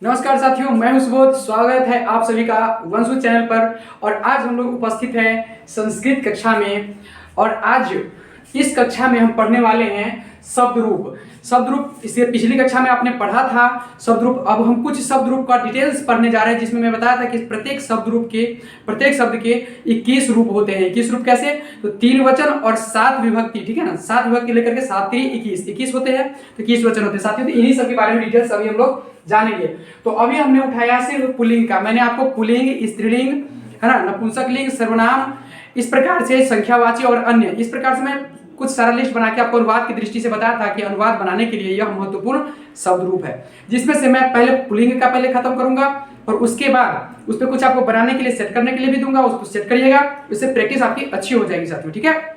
नमस्कार साथियों, मैं हूं सुबोध। स्वागत है आप सभी का वंशु चैनल पर। और आज हम लोग उपस्थित हैं संस्कृत कक्षा में। और आज इस कक्षा में हम पढ़ने वाले हैं शब्द रूप। शब्द रूप इससे पिछली कक्षा में आपने पढ़ा था शब्द रूप। अब हम कुछ शब्द रूप का डिटेल्स पढ़ने जा रहे हैं, जिसमें मैं बताया था कि प्रत्येक शब्द के 21 रूप होते हैं। 21 रूप कैसे? तो 3 वचन और 7 विभक्ति, ठीक है ना। 7 विभक्ति लेकर के 7 3 21 होते हैं, तो 21 वचन होते हैं साथियों। तो इन्हीं सब के बारे में डिटेल्स अभी हम लोग जानेंगे। तो अभी हमने उठाया सिर्फ पुल्लिंग का। मैंने आपको पुल्लिंग, स्त्रीलिंग, है ना, नपुंसकलिंग, सर्वनाम, इस प्रकार से संख्यावाची और अन्य, इस प्रकार से मैं कुछ सारा लिस्ट बना के आपको अनुवाद की दृष्टि से बताया था कि अनुवाद बनाने के लिए यह महत्वपूर्ण शब्द रूप है, जिसमें से मैं पहले पुल्लिंग का पहले खत्म करूंगा और उसके बाद उस पर कुछ आपको बनाने के लिए, सेट करने के लिए भी दूंगा। उसको सेट करिएगा, उससे प्रैक्टिस आपकी अच्छी हो जाएगी साथियों, ठीक है।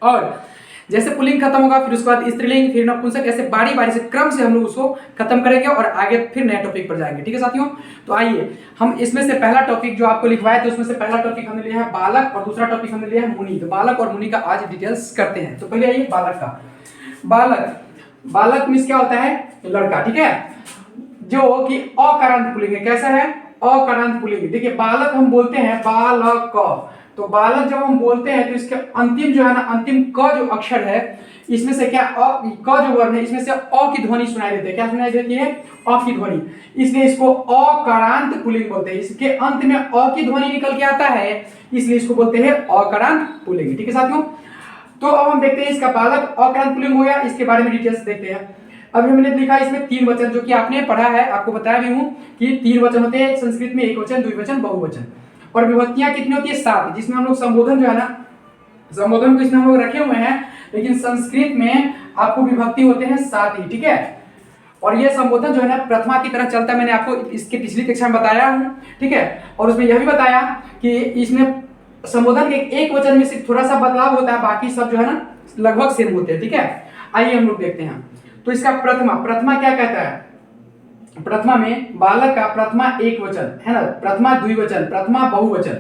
और जैसे पुल्लिंग खत्म होगा, फिर उसके बाद स्त्रीलिंग, फिर नपुंसक, ऐसे बारी बारी से क्रम से हम लोग उसको खत्म करेंगे और आगे फिर नए टॉपिक पर जाएंगे, ठीक है साथियों। तो आइए हम इसमें से पहला टॉपिक जो आपको लिखवाए थे, उसमें से पहला टॉपिक हमने लिया है बालक और दूसरा टॉपिक हमने लिया है मुनि। तो बालक और मुनि का आज डिटेल्स करते हैं। तो पहले आइए बालक का। बालक मीन्स क्या होता है? लड़का, ठीक है, जो कि अकारांत पुल्लिंग है। कैसा है? अकारांत पुल्लिंग। देखिए बालक हम बोलते हैं बालक, तो बालक जब हम बोलते हैं तो इसके अंतिम जो है ना, अंतिम क जो अक्षर है, इसमें से क्या क जो वर्ण है, इसमें से अ की ध्वनि सुनाई देती है। क्या सुनाई देती है? अ की ध्वनि। इसलिए इसको अकारांत पुल्लिंग बोलते हैं। इसके अंत में अ की ध्वनि निकल के आता है, इसलिए इसको बोलते हैं अकारांत पुल्लिंग, ठीक है साथियों। तो अब हम देखते हैं इसका बालक अकारांत पुल्लिंग हो गया, इसके बारे में डिटेल्स देखते हैं। अभी हमने लिखा इसमें 3 वचन, जो कि आपने पढ़ा है, आपको बताया भी हूं कि 3 वचन होते हैं संस्कृत में, एक वचन, द्विवचन, बहुवचन। और विभक्तियां कितनी होती है? 7, जिसमें हम लोग संबोधन जो है ना, संबोधन को इसमें हम लोग रखे हुए हैं, लेकिन संस्कृत में आपको विभक्ति होते हैं 7 ही, ठीक है। और ये संबोधन जो है ना प्रथमा की तरह चलता है, मैंने आपको इसके पिछली कक्षा में बताया हूं, ठीक है। और उसमें यह भी बताया कि इसमें संबोधन के एक वचन में सिर्फ थोड़ा सा बदलाव होता है, बाकी सब जो है ना लगभग सेम होते हैं, ठीक है। आइए हम लोग देखते हैं। तो इसका प्रथमा क्या कहता है? प्रथमा में बालक का प्रथमा एक वचन है ना, प्रथमा द्विवचन, प्रथमा बहुवचन,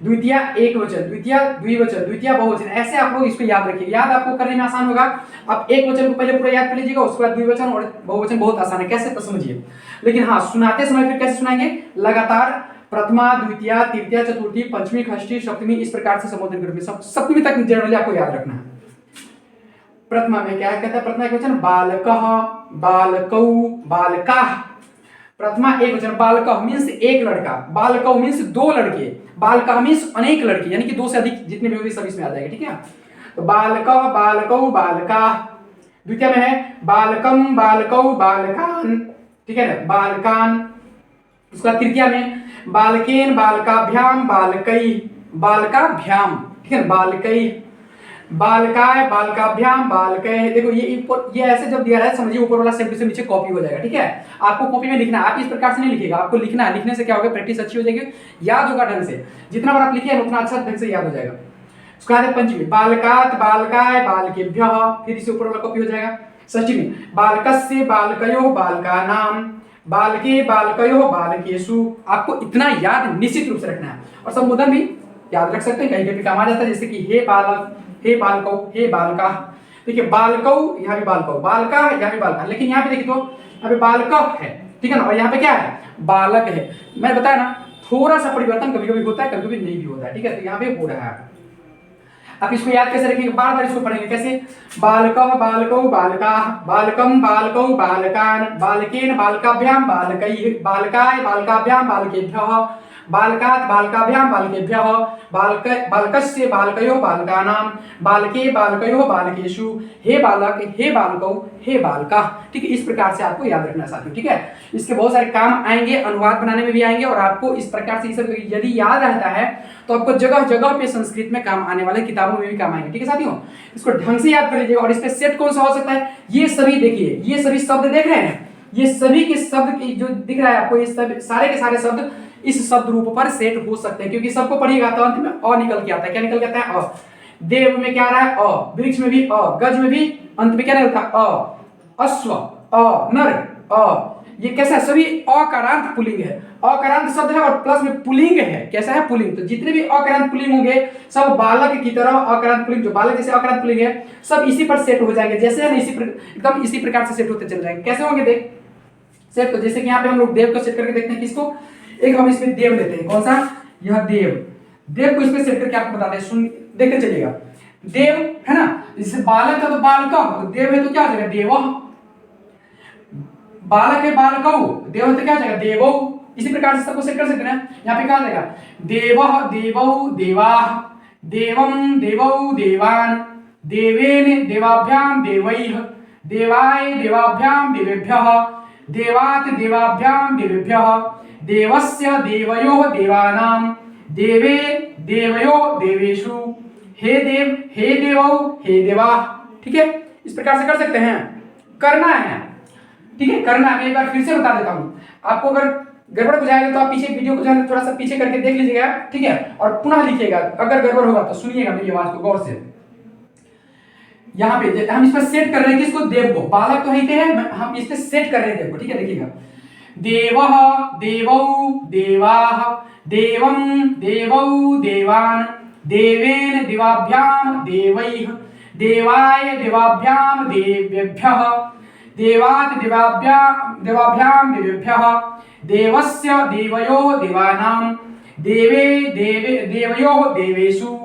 द्वितीय एक वचन, द्वितीय द्विवचन, द्वितीय बहुवचन। ऐसे आप लोग इसको याद रखिए। याद आपको करने में आसान होगा। आप एक वचन को पहले पूरा याद कर लीजिएगा, उसके बाद द्विवचन और बहुवचन बहुत आसान है। कैसे? तो समझिए। लेकिन हाँ, सुनाते समय फिर कैसे सुनाएंगे? लगातार प्रथमा, द्वितीय, तृतीय, चतुर्थी, पंचमी, षष्ठी, सप्तमी, इस प्रकार से संबोधन के रूप में सप्तमी तक जनरली आपको याद रखना है। प्रथमा में क्या कहता है? प्रथमा एक वचन बालकः, बालकौ, बालकाः। प्रथमा एक वचन, बालकः मींस एक लड़का, बालकौ मींस 2 लड़के, बालकाः मींस अनेक लड़के, यानी कि 2 से अधिक जितने भी होंगे सब इसमें आ जाएगा, ठीक है। तो बालकः, बालकौ, बालकाः। द्वितीय में है बालकम, बालकौ, बालकान, ठीक है ना, बालकान। उसका तृतीय में बालकेन, बालकाभ्याम, बालकैः, बालकाभ्याम, ठीक है, बालकैः, बालकाय, बालकाभ्याम, बालकैः। देखो ये ऐसे जब दिया रहा है, समझिए ऊपर वाला शब्द से नीचे कॉपी हो जाएगा, ठीक है। आपको कॉपी में लिखना है, आप इस प्रकार से नहीं लिखेगा, आपको लिखना है। लिखने से क्या होगा? प्रैक्टिस अच्छी हो जाएगी, याद होगा ढंग से। जितना बार आप लिखिए उतना अच्छा ढंग से याद हो जाएगा। उसके बाद पंचमी बालकात, बालकाय, बालकेभ्यः, फिर इसे ऊपर वाला कॉपी हो जाएगा। षष्ठी में बालकस्य, बालकयोः, बालकानां, बालके, बालकयोः, बालकेषु। आपको इतना याद निश्चित रूप से रखना है। और संबोधन भी याद रख सकते हैं, कहीं कहीं काम आ जाता है, जैसे कि हे बालक, हे बालकौ, हे बालका। देखिए बालकौ, यहाँ भी बालकौ, बालका यहाँ भी बालका, लेकिन यहाँ पे देखिए तो यहाँ पे बालक है, ठीक है ना, और यहाँ पे क्या है? बालक है। मैं बताया ना, थोड़ा सा परिवर्तन कभी कभी होता है, कभी कभी नहीं भी होता है, ठीक है। तो यहाँ पे हो रहा है। आप इसको याद कैसे रखेंगे? बार बार इसको पढ़ेंगे। कैसे? बालकः, बालकौ, बालकाः, बालकम, बालकौ, बालकान, बालकेन, बालकाभ्याम, बालकैः, बालकाय, बालकाभ्याम, बालकेभ्यः, बालकात्, बालकाभ्याम, बालकेभ्यः, बालकस्य, बालकयोः, बालकानां, बालके, बालकयोः, बालकेषु, हे बालक, हे बालकौ, हे बालकाः। ठीक है, इस प्रकार से आपको याद रखना साथियों, ठीक है। इसके बहुत सारे काम आएंगे, अनुवाद बनाने में भी आएंगे, और आपको इस प्रकार से सब यदि याद रहता है तो आपको जगह जगह पे संस्कृत में काम आने वाले, किताबों में भी काम आएंगे, ठीक है साथियों। इसको ढंग से याद कर लीजिएगा। और इस पे सेट कौन सा हो सकता है? ये सभी देखिए, ये सभी शब्द देख रहे हैं, ये सभी के शब्द की जो दिख रहा है आपको, ये सब सारे के सारे शब्द इस शब्द रूप पर सेट हो सकते हैं, क्योंकि सबको पढ़िएगा तो अंत में अ निकल के आता है। क्या निकल के आता है? अ। देव में क्या आ रहा है? अ। वृक्ष में भी अ। गज में भी अंत में क्या निकलता है? अ। अश्व अ। नर अ। ये कैसा है? सभी अकारांत पुल्लिंग है, अकारांत शब्द है और प्लस में पुल्लिंग है। कैसा है? पुल्लिंग। तो जितने भी अकारांत पुल्लिंग होंगे सब बालक की तरह अकारांत पुल्लिंग, जो बालक जैसे अकारांत पुल्लिंग है, सब इसी पर सेट हो जाएंगे, जैसे है ना, एकदम इसी प्रकार से सेट होते चले जाएंगे। कैसे होंगे? देख सेट। तो जैसे कि यहाँ पे हम लोग देव को सेट करके देखते हैं, किसको, एक हम इसमें देव लेते हैं, कौन सा, यह देव, देव को इसमें सेट करके आपको बताते हैं, सुन देखते चलिएगा। देव है ना, जैसे बालक है तो बालक, तो देव है तो क्या हो जाएगा, देव, बालक है बालकौ, देव है तो क्या हो जाएगा, देवौ। इसी प्रकार से सबको सेट कर सकते हैं। यहाँ पे क्या हो जाएगा, देवः देवौ देवाः, देवं देवौ देवान्, देवेन देवाभ्याम देवैः, देवाय देवाभ्याम देवेभ्यः, देवात् देवाभ्याम देवेभ्यः, देवस्य देवयोः देवानां, देवे देवयोः देवेषु, हे देव हे देवौ हे देवाः। ठीक है, इस प्रकार से कर सकते हैं, करना है। ठीक है, करना है। मैं एक बार फिर से बता देता हूं आपको, अगर गड़बड़ हो जाएगा तो आप पीछे वीडियो को जो है थोड़ा सा पीछे करके देख लीजिएगा, ठीक है, और पुनः लिखिएगा। अगर गड़बड़ होगा तो सुनिएगा मेरी आवाज को गौर से। यहाँ पे हम इस पर सेट कर रहे हैं किसको, देव को, बालक तो ही हैं, हम इस पे सेट कर रहे हैं देव को। ठीक है, देखिएगा, देवः देवौ देवाः, देवं देवौ देवान्, देवेन देवाभ्याम देवैः, देवाय देवाभ्याम देवेभ्यः, देवात् देवाभ्याम देवेभ्यः, देवस्य देवयोः देवानां, देवे देवयोः देवेषु,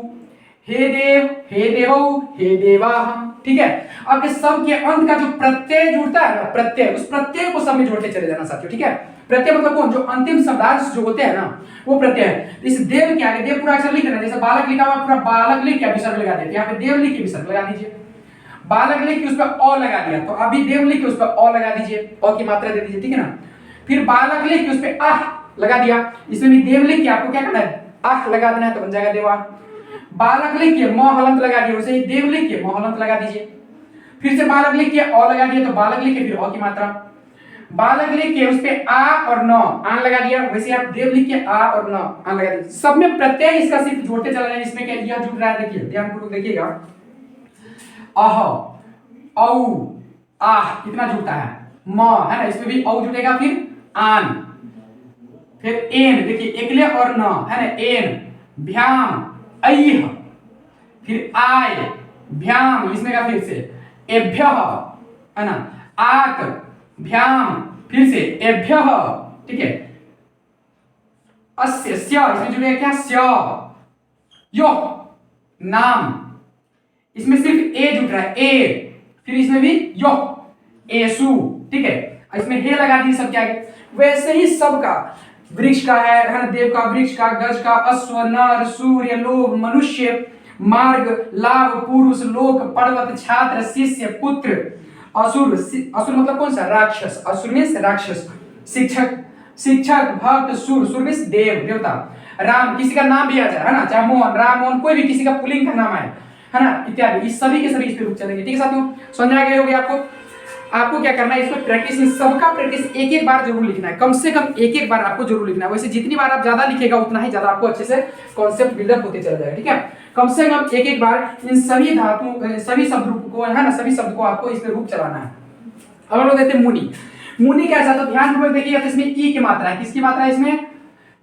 हे देव हे देवौ हे देवाः। ठीक है, अब इस सब के अंत का जो प्रत्यय जुड़ता है ना, प्रत्यय, उस प्रत्यय को सब में जोड़ते चले जाना साथियों। ठीक है, प्रत्यय मतलब कौन, जो अंतिम शब्दांश जो होते हैं ना, वो प्रत्यय है। इस देव के आगे देव पूरा अक्षर लिख देना, जैसे बालक लिखा हुआ पूरा बालक लिख के विसर्ग लगा देते, यहाँ पे देव लिख के विसर्ग लगा दीजिए। बालक लिख के उस पर अ लगा दिया, तो अभी देव लिख के उस पर अ लगा दीजिए, अ की मात्रा दे दीजिए। ठीक है ना, फिर बालक लिख के उस पर आह लगा दिया, इसमें भी देव लिख के आपको क्या करना है, आह लगा देना है, तो बन जाएगा देवा। बालक लिख के म हलंत लगा दिया, उसे देव लिख के म हलंत लगा दीजिए। फिर से बालक लिख के अ लगा दिया, तो बालक लिख के फिर अ की मात्रा, बालक लिख के उस पे आ और न आन लगा दिया, वैसे आप देव लिख के आ और न आन लगा दीजिए। सब में प्रत्यय इसका सिर्फ जोड़ते चला जाए, इसमें क्या यह जुड़ रहा है, देखिए ध्यानपूर्वक देखिएगा, अह औ आह कितना जुड़ता है, म है ना, इसमें भी औ जुड़ेगा, फिर आन, फिर एन, देखिए एकले और न है ना, एन, भ्याम ऐह, फिर आय भ्याम, इसमें का फिर से एभ्य है ना, आत भ्याम, फिर से एभ्य। ठीक है, अस्य स्य, इसमें जुड़ेगा क्या, स्य, यो नाम, इसमें सिर्फ ए जुड़ रहा है, ए, फिर इसमें भी यो एसु। ठीक है, इसमें हे लगा दी सब क्या है। वैसे ही सबका, वृक्ष का है ना, देव का, वृक्ष का, गज का, अश्व, नर, सूर्य, लोभ, मनुष्य, मार्ग, लाभ, पुरुष, लोक, पर्वत, छात्र, शिष्य, पुत्र, असुर, असुर मतलब कौन सा, राक्षस, असुर मीन्स राक्षस, शिक्षक, शिक्षक, भक्त, सुर, सुर मीन्स देव, देवता, राम, किसी का नाम भी आ जाए है ना, चाहे मोहन, राम मोहन, कोई भी किसी का पुल्लिंग का नाम है ना, इत्यादि, इस सभी के सभी इस पे रुक चलेंगे। ठीक है साथियों, समझ आ गया होगी आपको। आपको क्या करना है, इसमें प्रैक्टिस, इन सबका प्रैक्टिस एक एक बार जरूर लिखना है, कम से कम एक एक बार आपको जरूर लिखना है। वैसे जितनी बार आप ज्यादा लिखेगा उतना ही ज्यादा आपको अच्छे से कॉन्सेप्ट बिल्डअप होते चला जाएगा। ठीक है, कम से कम एक एक बार इन सभी धातुओं, सभी शब्द रूप को है ना, सभी शब्द को आपको इसमें रूप चलाना है। अब हम लोग देखते हैं मुनि। मुनि कैसा, तो ध्यानपूर्वक देखिए, तो इसमें ई की मात्रा है, किसकी मात्रा है, इसमें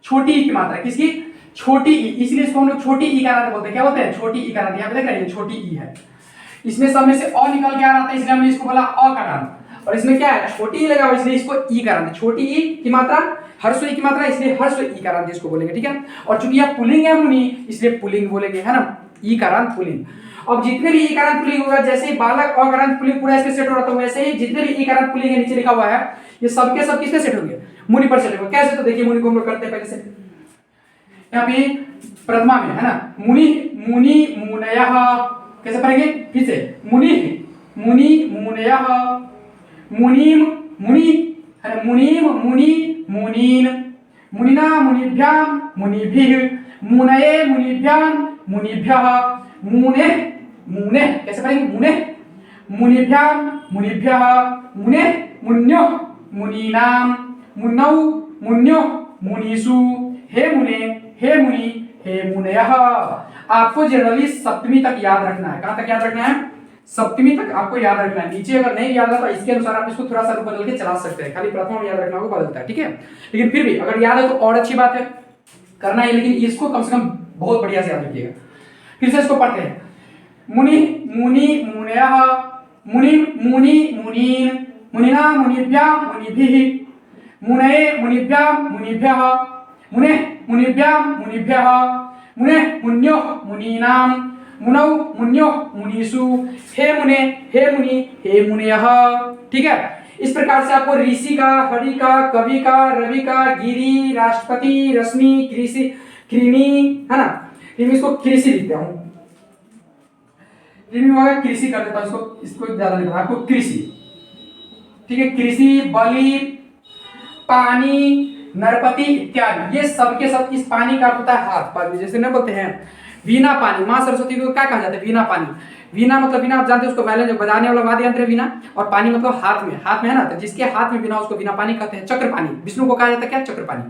छोटी ई की मात्रा है, किसकी, छोटी ई, इसलिए इसको हम लोग छोटी ई का बोलते हैं। क्या बोलते हैं, छोटी ई का। यहाँ पे देख रहे हैं छोटी ई है, इसमें सब में से अ निकल के आ रहा था, इसलिए हमने इसको बोला अ का नाम, और इसमें क्या है, छोटी ई लगा हुआ, इसलिए इसको ई का नाम, छोटी ई की मात्रा, हर्षो ई की मात्रा, इसलिए हर्षो ई का नाम जिसको बोलेंगे। ठीक है, और चूंकि यह पुल्लिंग है मुनि, इसलिए पुल्लिंग बोलेंगे, है ना, ई का नाम पुल्लिंग। अब जितने भी ई का नाम पुल्लिंग होगा, जैसे ही बालक अ का नाम पुल्लिंग पूरा इसमें सेट हो रहा था, वैसे ही जितने भी ई का नाम पुल्लिंग है नीचे लिखा हुआ है, ये सब के सब किस पे सेट होंगे, मुनि पर सेट होंगे। कैसे, तो देखिए मुनि को हम लोग करते हैं पहले से, यहाँ पे प्रथमा में है ना, मुनि, मुनि मुनयः, कैसे पढ़ेंगे, फिर से मुनि, मुनि मुनयः, मुनिम, मुनि है ना, मुनिम, मुनि, मुनीन, मुनिना मुनिभ्याम मुनिभिः, मुनये मुनिभ्याम मुनिभ्यः, मुने, मुने कैसे पढ़ेंगे, मुने, मुनिभ्याम मुनिभ्यः, मुने मुन्यो मुनीनाम, मुनौ मुन्यो मुनीषु, हे मुने हे मुनि हे मुनयः। आपको जनरली सप्तमी तक याद रखना है। कहां तक याद रखना है, सप्तमी तक आपको याद रखना है। नीचे अगर नहीं याद है तो इसके अनुसार आप इसको थोड़ा सा बदल के चला सकते हैं, खाली प्रथमा में याद रखना होगा, बदलता है। ठीक है, लेकिन फिर भी अगर याद है तो और अच्छी बात है, करना है, लेकिन इसको कम से कम बहुत बढ़िया से याद रखिएगा। फिर से इसको पढ़ते हैं, मुनि, मुनि मुनयः, मुनि, मुनि मुनीन, मुनिना मुनिभ्याम मुनिभिः, मुनये मुनिभ्याम मुनिभ्यः, मुने मुनिभ्याम मुनिभ्यः, मुने मुन्यो मुनीनाम, मुनौ मुन्यो मुनीषु, हे मुने हे मुनि हे मुनयः। ठीक है, इस प्रकार से आपको ऋषि का, हरि का, कवि का, रवि का, गिरी, राष्ट्रपति, रश्मि, कृषि, कृमि, है ना, कृमि इसको कृषि लिखते हूं, कृमि होगा कृषि कर देता हूं इसको, इसको ज्यादा लिखना आपको कृषि। ठीक है, कृषि, बलि, पानी, नरपति इत्यादि, ये सब के सब, इस पानी का होता है हाथ पानी, जैसे ना बोलते हैं वीणा पानी, माँ सरस्वती को क्या कहा जाता है, वीणा पानी। वीणा मतलब वीणा आप जानते हैं, उसको वायलिन जो बजाने वाला वाद्य यंत्र है वीणा, और पानी मतलब हाथ में, हाथ में है ना, तो जिसके हाथ में वीणा उसको वीणा पानी कहते हैं। चक्र पानी, विष्णु को कहा जाता है क्या, चक्र पानी,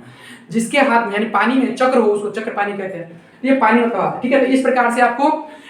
जिसके हाथ में यानी पानी में चक्र हो उसको चक्र पानी कहते हैं। ये पानी मतलब हाथ। ठीक है, तो इस प्रकार से आपको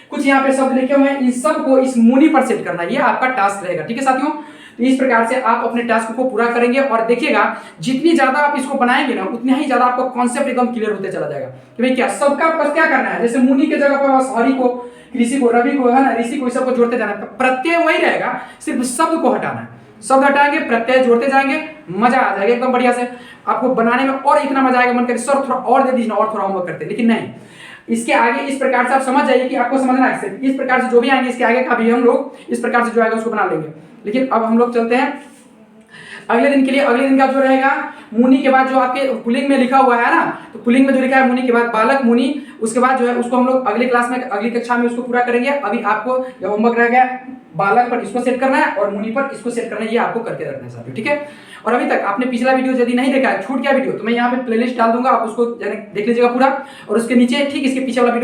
कुछ यहाँ पे शब्द लिखे हुए हैं, इन सब को इस मुनि पर सेट करना, ये आपका टास्क रहेगा। ठीक है साथियों, तो इस प्रकार से आप अपने टास्क को पूरा करेंगे, और देखिएगा जितनी ज्यादा आप इसको बनाएंगे ना, उतना ही ज्यादा आपको कॉन्सेप्ट एकदम क्लियर होते चला जाएगा कि भाई क्या सबका बस क्या करना है। जैसे मुनि के जगह पर बस हरि को, कृषि को, रवि को, है ना, ऋषि को, सबको जोड़ते जाना है। प्रत्यय वही रहेगा, सिर्फ शब्द को हटाना है। शब्द हटाएंगे, प्रत्यय जोड़ते जाएंगे, मजा आ जाएगा एकदम बढ़िया से आपको बनाने में, और इतना मजा आएगा मन करे सर थोड़ा और दे दीजिए और थोड़ा होमवर्क करते, लेकिन नहीं, इसके आगे इस प्रकार से आप समझ जाइए कि आपको समझना है। इस प्रकार से जो भी आएंगे इसके आगे का भी हम लोग इस प्रकार से जो आएगा उसको बना लेंगे। लेकिन अब हम लोग चलते हैं अगले दिन के लिए। अगले दिन का जो रहेगा, मुनि के बाद जो आपके पुल्लिंग में लिखा हुआ है ना, तो पुल्लिंग में जो लिखा है मुनि के बाद बालक मुनि, उसके बाद जो है उसको हम लोग अगली क्लास में, अगली कक्षा में उसको पूरा करेंगे। अभी आपको ये होमवर्क रह गया, बालक पर इसको सेट करना है और मुनि पर इसको सेट करना है, ये आपको करके रखना है साथियों। ठीक है, और अभी तक आपने पिछला वीडियो यदि नहीं देखा है, छूट गया वीडियो, तो मैं यहाँ पे प्लेलिस्ट डाल दूंगा, आप उसको देख लीजिएगा पूरा, और उसके नीचे ठीक इसके पीछे वाला वीडियो